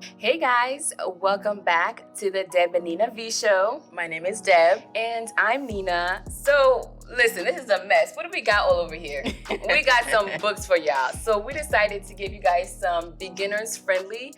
Hey guys, welcome back to the Deb and Nina V Show. My name is Deb. And I'm Nina. So, listen, this is a mess. What do we got all over here? We got some books for y'all. So, we decided to give you guys some beginners friendly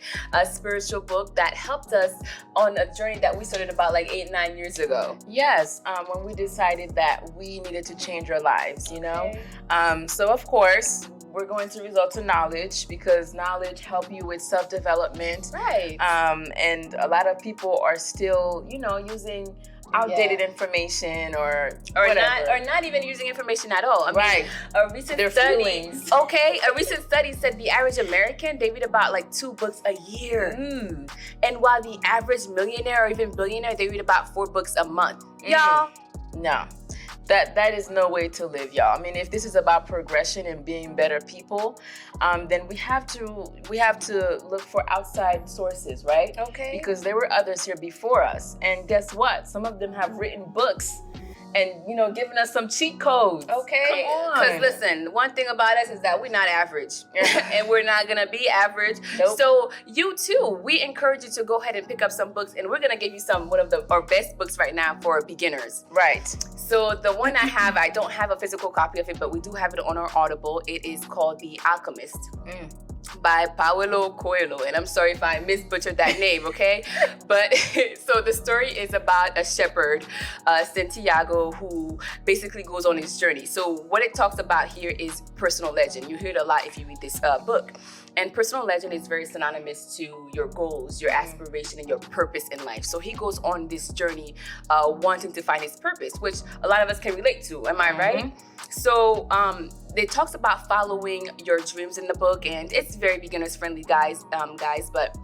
spiritual book that helped us on a journey that we started about like 8-9 years ago. Yes, when we decided that we needed to change our lives, Okay. So of course, we're going to resort to knowledge because knowledge help you with self-development. Right. And a lot of people are still, using outdated information or whatever. not even using information at all. I mean, Right. a recent Their study. feelings. Okay, a recent study said the average American, they read about like 2 books a year. And while the average millionaire or even billionaire, they read about 4 books a month. Y'all, No. That is no way to live, y'all. I mean, if this is about progression and being better people, then we have to look for outside sources, right? okay. Because there were others here before us, and guess what? Some of them have written books and giving us some cheat codes. Okay, Come on. because listen, one thing about us is that we're not average, and we're not gonna be average. Nope. So you too, we encourage you to go ahead and pick up some books, and we're gonna give you one of our best books right now for beginners. Right. So the one I don't have a physical copy of it, but we do have it on our Audible. It is called The Alchemist. By Paulo Coelho, and I'm sorry if I misbutchered that name, okay? But so the story is about a shepherd, Santiago, who basically goes on his journey. So what it talks about here is personal legend. You hear it a lot if you read this book. And personal legend is very synonymous to your goals, your aspiration, and your purpose in life. So he goes on this journey wanting to find his purpose, which a lot of us can relate to. Am I right? So it talks about following your dreams in the book, and it's very beginners friendly, guys. But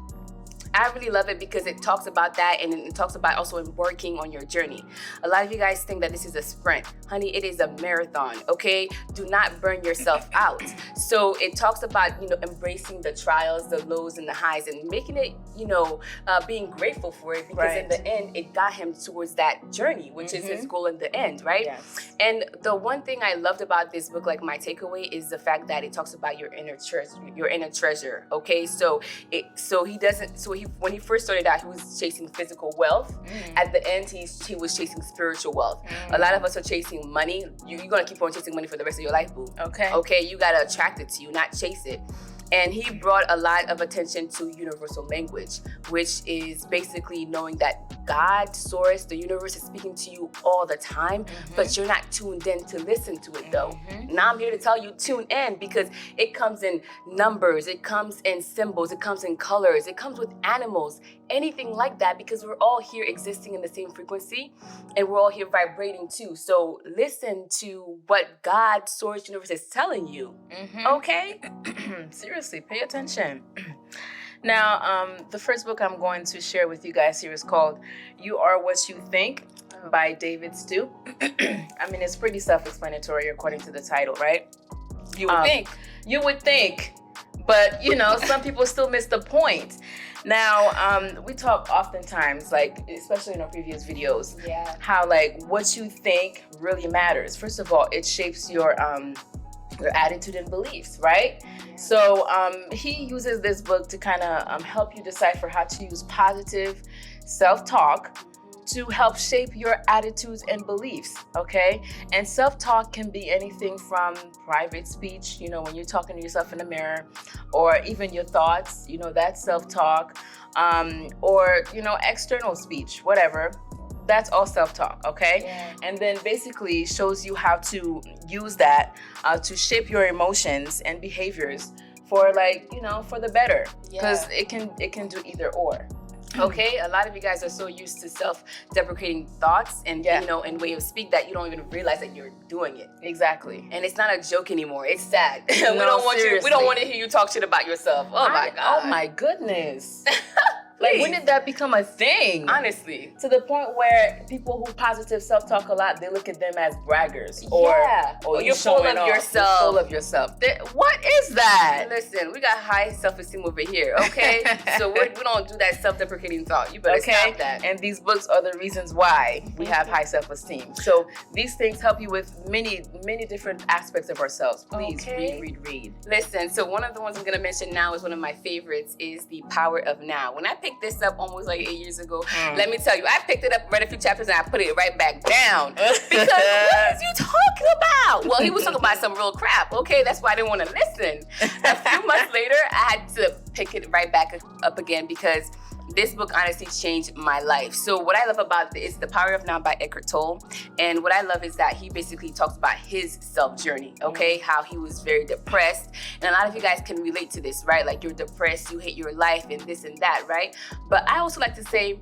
I really love it because it talks about that, and it talks about also embarking on your journey. A lot of you guys think that this is a sprint. Honey, it is a marathon, okay? Do not burn yourself out. So it talks about, embracing the trials, the lows, and the highs, and making it, being grateful for it, because in the end, it got him towards that journey, which is his goal in the end, right? Yes. And the one thing I loved about this book, like my takeaway, is the fact that it talks about your inner treasure, okay? When he first started out, he was chasing physical wealth. At the end, he was chasing spiritual wealth. A lot of us are chasing money. You're gonna keep on chasing money for the rest of your life, boo. Okay, you gotta attract it to you, not chase it. And he brought a lot of attention to universal language, which is basically knowing that God, source, the universe is speaking to you all the time, but you're not tuned in to listen to it though. Now I'm here to tell you, tune in, because it comes in numbers, it comes in symbols, it comes in colors, it comes with animals, anything like that, because we're all here existing in the same frequency, and we're all here vibrating too. So listen to what God, source, universe is telling you. Okay? Seriously, pay attention. Now, the first book I'm going to share with you guys here is called You Are What You Think by David Stoop. I mean, it's pretty self-explanatory according to the title, right? You would think. You would think, but some people still miss the point. Now, we talk oftentimes, like, especially in our previous videos, how like what you think really matters. First of all, it shapes your attitude and beliefs, right? So he uses this book to kind of help you decipher how to use positive self-talk to help shape your attitudes and beliefs, okay? And self-talk can be anything from private speech, when you're talking to yourself in the mirror, or even your thoughts, that's self-talk, or, external speech, whatever. That's all self-talk, okay? And then basically shows you how to use that to shape your emotions and behaviors for for the better, because it can do either or. Okay, a lot of you guys are so used to self-deprecating thoughts and and way of speak that you don't even realize that you're doing it. Exactly. And it's not a joke anymore. It's sad. No, we don't want to hear you talk shit about yourself. Oh my God. Oh my goodness. Like, when did that become a thing? Honestly. To the point where people who positive self-talk a lot, they look at them as braggers. Or you're full of yourself. You're full of yourself. What is that? Listen, we got high self-esteem over here, okay? So we don't do that self-deprecating thought. You better stop that. And these books are the reasons why we have high self-esteem. So these things help you with many, many different aspects of ourselves. Please read. Listen, so one of the ones I'm gonna mention now is one of my favorites, is The Power of Now. When I picked this up almost like 8 years ago, let me tell you, I picked it up, read a few chapters, and I put it right back down. Because what is you talking about? Well, he was talking about some real crap, okay? That's why I didn't want to listen. A few months later, I had to pick it right back up again because this book honestly changed my life. So what I love about it is The Power of Now by Eckhart Tolle. And what I love is that he basically talks about his self-journey, okay? How he was very depressed. And a lot of you guys can relate to this, right? Like, you're depressed, you hate your life and this and that, right? But I also like to say,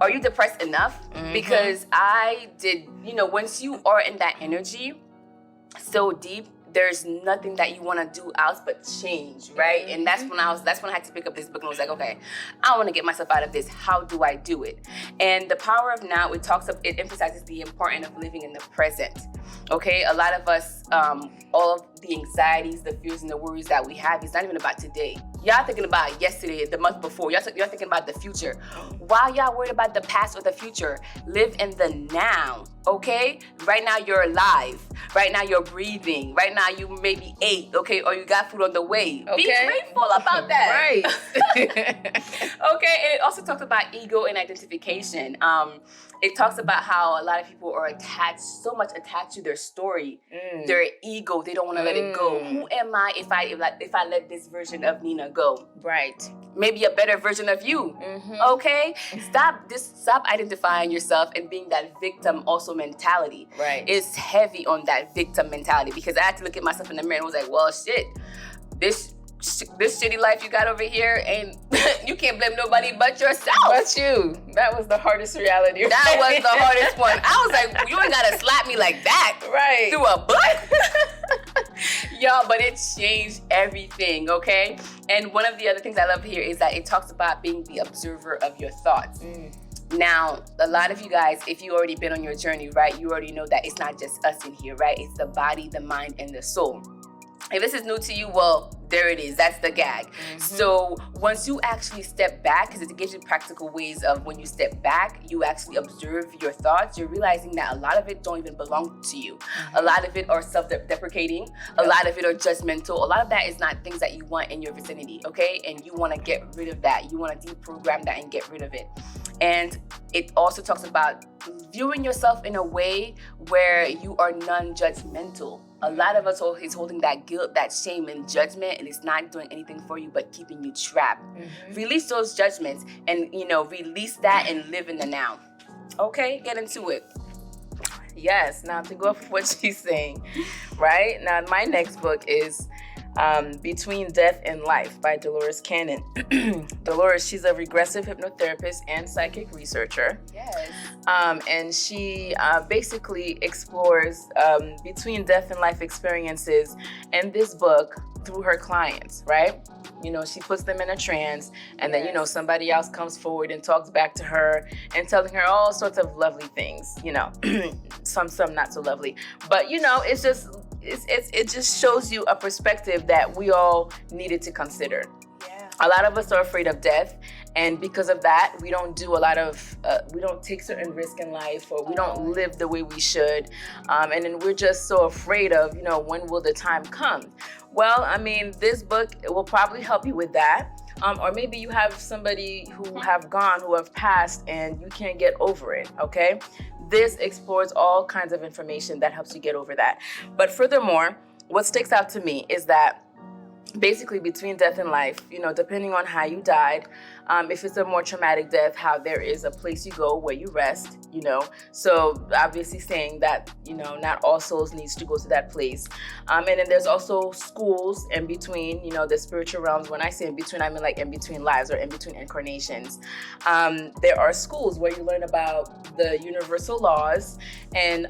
are you depressed enough? Because I did, once you are in that energy so deep, there's nothing that you want to do else but change, right? And that's when I had to pick up this book and I was like, okay, I want to get myself out of this. How do I do it? And The Power of Now, it emphasizes the importance of living in the present. Okay, a lot of us, all of the anxieties, the fears, and the worries that we have is not even about today. Y'all thinking about yesterday, the month before. Y'all thinking about the future. While y'all worried about the past or the future, live in the now, okay? Right now you're alive. Right now you're breathing. Right now you maybe ate, okay? Or you got food on the way. Okay. Be grateful about that. Right. Okay, and it also talks about ego and identification. It talks about how a lot of people are so much attached to their story, their ego. They don't want to let it go. Who am I if I let this version of Nina go? Right. Maybe a better version of you. Okay? Stop identifying yourself and being that victim also mentality. Right. It's heavy on that victim mentality because I had to look at myself in the mirror and was like, well, shit, this shitty life you got over here, and you can't blame nobody but yourself. But you. That was the hardest reality. That was the hardest one. I was like, you ain't gotta slap me like that. Right. Through a book. Y'all, but it changed everything, okay? And one of the other things I love here is that it talks about being the observer of your thoughts. Now, a lot of you guys, if you already been on your journey, right, you already know that it's not just us in here, right? It's the body, the mind, and the soul. If this is new to you, well, there it is. That's the gag. So once you actually step back, because it gives you practical ways of when you step back, you actually observe your thoughts, you're realizing that a lot of it don't even belong to you. A lot of it are self-deprecating. A lot of it are judgmental. A lot of that is not things that you want in your vicinity, okay? And you want to get rid of that. You want to deprogram that and get rid of it. And it also talks about viewing yourself in a way where you are non-judgmental. A lot of us is holding that guilt, that shame, and judgment, and it's not doing anything for you but keeping you trapped. Release those judgments and, release that and live in the now. Okay? Get into it. Yes. Now, to go off of what she's saying, right? Now, my next book is Between Death and Life by Dolores Cannon. Dolores, she's a regressive hypnotherapist and psychic researcher. Yes. And she basically explores between death and life experiences in this book through her clients, right? She puts them in a trance, and then, somebody else comes forward and talks back to her and telling her all sorts of lovely things, some not so lovely. But, it's just, it just shows you a perspective that we all needed to consider. Yeah. A lot of us are afraid of death, and because of that, we don't do a lot of, we don't take certain risks in life, or we don't live the way we should. And then we're just so afraid of, when will the time come? Well, I mean, this book will probably help you with that. Or maybe you have somebody who have passed, and you can't get over it, okay? This explores all kinds of information that helps you get over that. But furthermore, what sticks out to me is that basically between death and life, depending on how you died, if it's a more traumatic death, how there is a place you go where you rest, so obviously saying that, not all souls needs to go to that place. And then there's also schools in between, the spiritual realms. When I say in between, I mean like in between lives or in between incarnations. There are schools where you learn about the universal laws and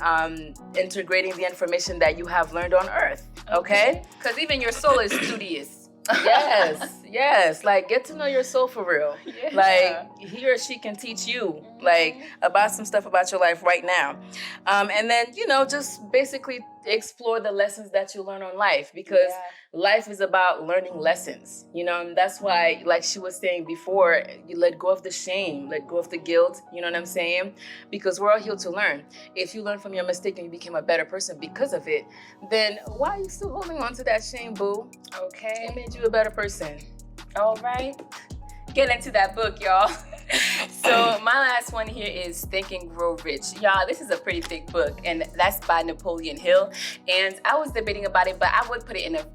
integrating the information that you have learned on Earth, okay? Because even your soul is studious. Yes. Like, get to know your soul for real. Yeah. Like, he or she can teach you, like, about some stuff about your life right now. And then, just basically explore the lessons that you learn on life, because life is about learning lessons, and that's why, like she was saying before, you let go of the shame, let go of the guilt, you know what I'm saying? Because we're all here to learn. If you learn from your mistake and you became a better person because of it, then why are you still holding on to that shame, boo? Okay. It made you a better person. All right. Get into that book, y'all. So my last one here is Think and Grow Rich. Y'all, this is a pretty thick book, and that's by Napoleon Hill. And I was debating about it, but I would put it in a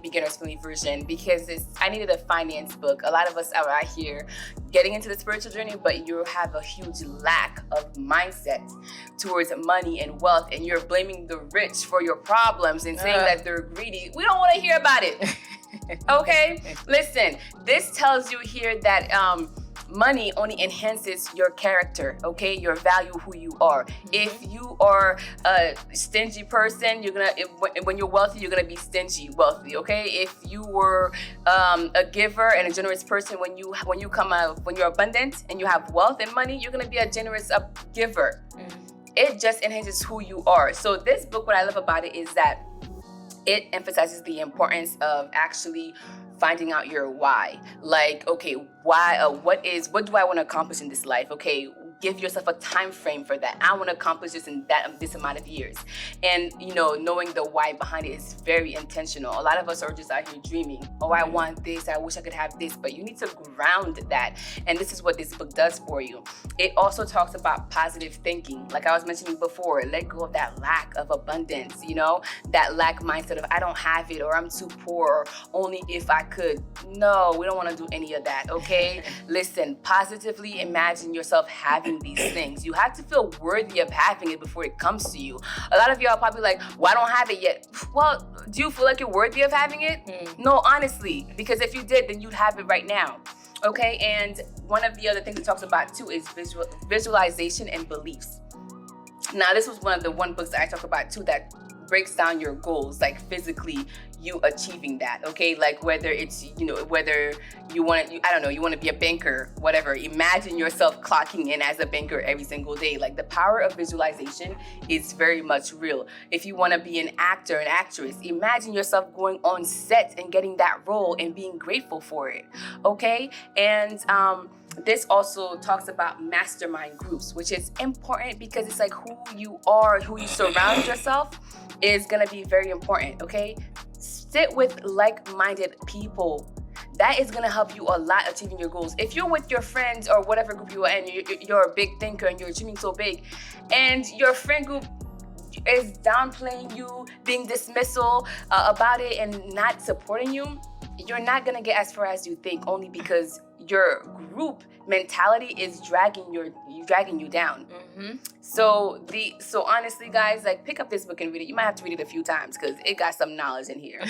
beginner's friendly version, because I needed a finance book. A lot of us are out here getting into the spiritual journey, but you have a huge lack of mindset towards money and wealth, and you're blaming the rich for your problems and saying that they're greedy. We don't want to hear about it. Okay? Listen, this tells you here that money only enhances your character, okay? Your value, who you are. If you are a stingy person, when you're wealthy, you're gonna be stingy wealthy, okay? If you were a giver and a generous person, when you're abundant and you have wealth and money, you're gonna be a generous giver. It just enhances who you are. So this book, what I love about it is that it emphasizes the importance of actually finding out your why. Like, okay, why? What do I want to accomplish in this life? Okay, give yourself a time frame for that. I want to accomplish this in this amount of years. And knowing the why behind it is very intentional. A lot of us are just out here dreaming. Oh, I want this. I wish I could have this. But you need to ground that. And this is what this book does for you. It also talks about positive thinking. Like I was mentioning before, let go of that lack of abundance, that lack mindset of I don't have it, or I'm too poor, or only if I could. No, we don't want to do any of that, okay? Listen, positively imagine yourself having these things. You have to feel worthy of having it before it comes to you. A lot of y'all probably like, well, I don't have it yet. Well, do you feel like you're worthy of having it? No, honestly, because if you did, then you'd have it right now. Okay, and one of the other things it talks about too is visualization and beliefs. Now, this was one of the books that I talk about too that breaks down your goals, like physically you achieving that, okay? Like whether it's, whether you want to be a banker, whatever. Imagine yourself clocking in as a banker every single day. Like the power of visualization is very much real. If you want to be an actor, an actress, imagine yourself going on set and getting that role and being grateful for it, okay? And this also talks about mastermind groups, which is important because it's like who you are, who you surround yourself is gonna be very important, okay? Sit with like-minded people. That is gonna help you a lot achieving your goals. If you're with your friends or whatever group you are in, you're a big thinker and you're dreaming so big, and your friend group is downplaying you, being dismissal about it and not supporting you, you're not gonna get as far as you think, only because your group mentality is dragging you down. So honestly, guys, like pick up this book and read it. You might have to read it a few times because it got some knowledge in here.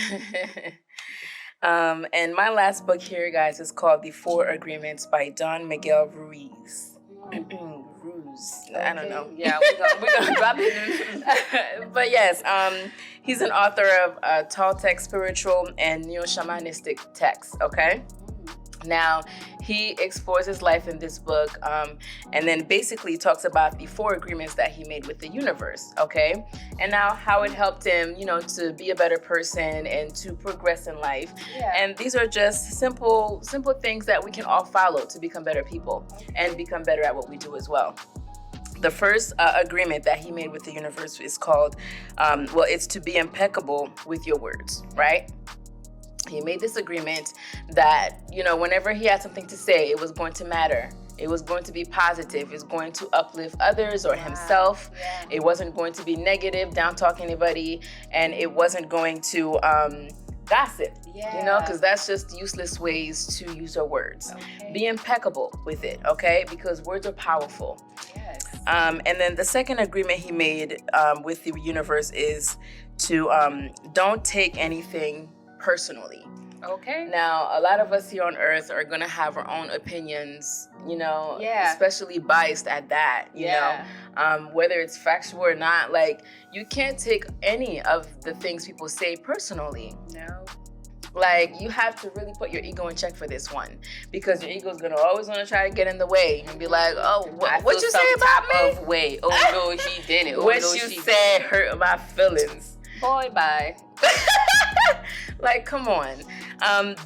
And my last book here, guys, is called The 4 Agreements by Don Miguel Ruiz. I don't know. Yeah, we're gonna drop it. But yes, he's an author of Toltec spiritual and neo-shamanistic texts, okay? Now, he explores his life in this book and then basically talks about the 4 agreements that he made with the universe, okay? And now how it helped him, to be a better person and to progress in life. Yeah. And these are just simple things that we can all follow to become better people and become better at what we do as well. The first agreement that he made with the universe is called, it's to be impeccable with your words, right? He made this agreement that, whenever he had something to say, it was going to matter. It was going to be positive. It's going to uplift others or himself. Yeah. It wasn't going to be negative, down-talk anybody, and it wasn't going to gossip, because that's just useless ways to use your words. Okay. Be impeccable with it, okay? Because words are powerful. Yes. And then the second agreement he made with the universe is to don't take anything personally. Okay. Now, a lot of us here on Earth are going to have our own opinions, especially biased at that, you know, whether it's factual or not. Like, you can't take any of the things people say personally. No. Like, you have to really put your ego in check for this one, because your ego is gonna always want to try to get in the way and be like, oh, what you say about me? Of way. Oh no, she didn't. Oh, What no, you she said hurt my feelings. Boy, bye. Like, come on.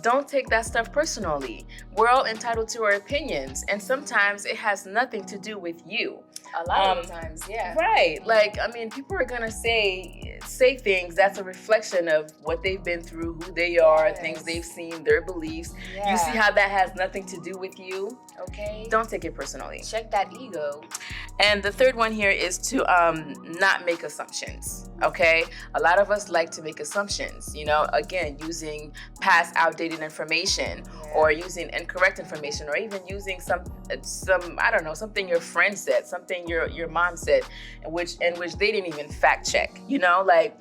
Don't take that stuff personally. We're all entitled to our opinions, and sometimes it has nothing to do with you. A lot of times, yeah. Right. Like, I mean, people are gonna say things that's a reflection of what they've been through, who they are, things they've seen, their beliefs. You see how that has nothing to do with you? Okay. Don't take it personally. Check that ego. And the third one here is to not make assumptions. Okay, a lot of us like to make assumptions, you know, again, using past outdated information, or using incorrect information, or even using some I don't know, something your friend said, something your mom said, in which they didn't even fact check, you know, like,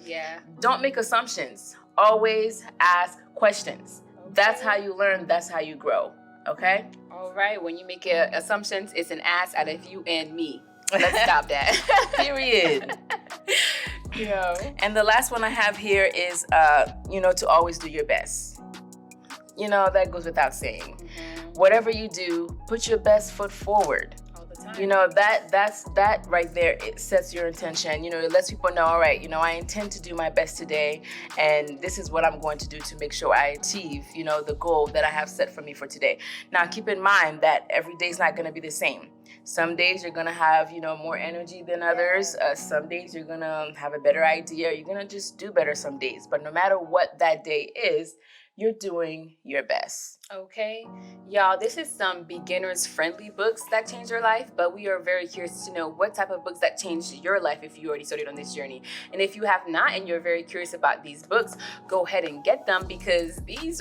don't make assumptions. Always ask questions. That's how you learn, that's how you grow. Okay? All right, when you make assumptions, it's an ass out of you and me. Let's stop that. Period. And the last one I have here is, to always do your best. You know, that goes without saying. Whatever you do, put your best foot forward. All the time. You know, that right there, it sets your intention. You know, it lets people know, all right, you know, I intend to do my best today, and this is what I'm going to do to make sure I achieve, you know, the goal that I have set for me for today. Now, keep in mind that every day is not going to be the same. Some days you're gonna have, you know, more energy than others. Some days you're gonna have a better idea. You're gonna just do better some days. But no matter what that day is, you're doing your best. Okay, y'all, this is some beginners friendly books that change your life, but we are very curious to know what type of books that changed your life if you already started on this journey. And if you have not and you're very curious about these books, go ahead and get them, because this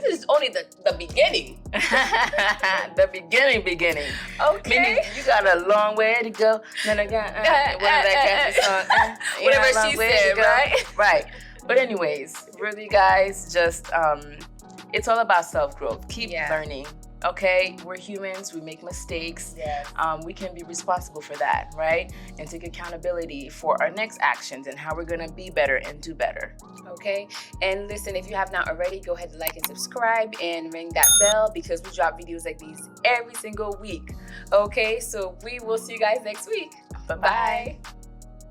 is only the beginning. The beginning. Okay. Meaning you got a long way to go. Then again, whatever she said, right? Right. But anyways, really, guys, just it's all about self-growth. Keep learning. Okay, we're humans, we make mistakes. We can be responsible for that, right? And take accountability for our next actions and how we're gonna be better and do better. Okay, and listen, if you have not already, go ahead and like and subscribe and ring that bell, because we drop videos like these every single week. Okay, so we will see you guys next week. Bye-bye.